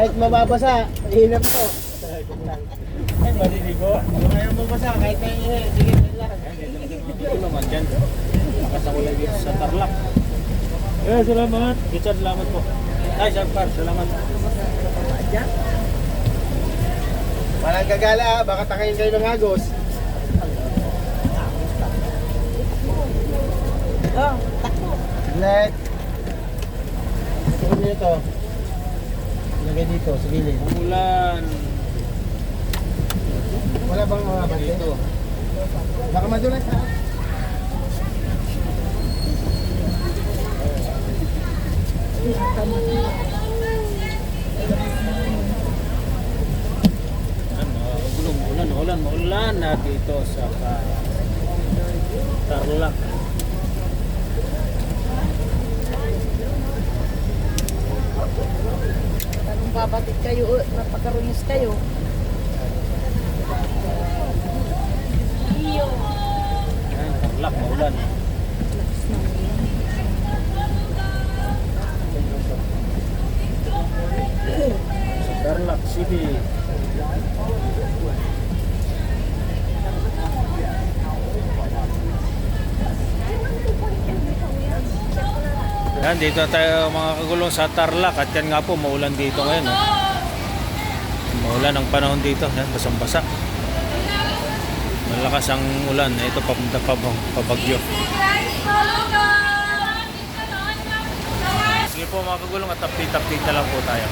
Kahit mababasa, mahirap to. Ay, maliligo. Kung ayaw mabasa, kahit na sige lang. Dito naman dyan. Nakasakulan dito sa Tarlac. Salamat. Richard, salamat po. Ay, Sir Par, salamat. Walang gagala, baka takayin kayo ng agos. Oh, takbo. Net. Siguro nyo ito. Lagay dito, sa gilid. Ulan. Wala bang mga bante? Dito. Baka madulas ha? Ulan na dito sa Tarlac. Anong babatid kayo, napakarunis kayo. Iyo. Yan, Tarlac, maulan. Sa Tarlac City. Yan, dito tayo mga kagulong sa Tarlac at yan nga po, maulan dito ngayon. Maulan ang panahon dito, yan, basang-basa. Malakas ang ulan, ito papunta pabagyo. Sige po mga kagulong at update na lang po tayo.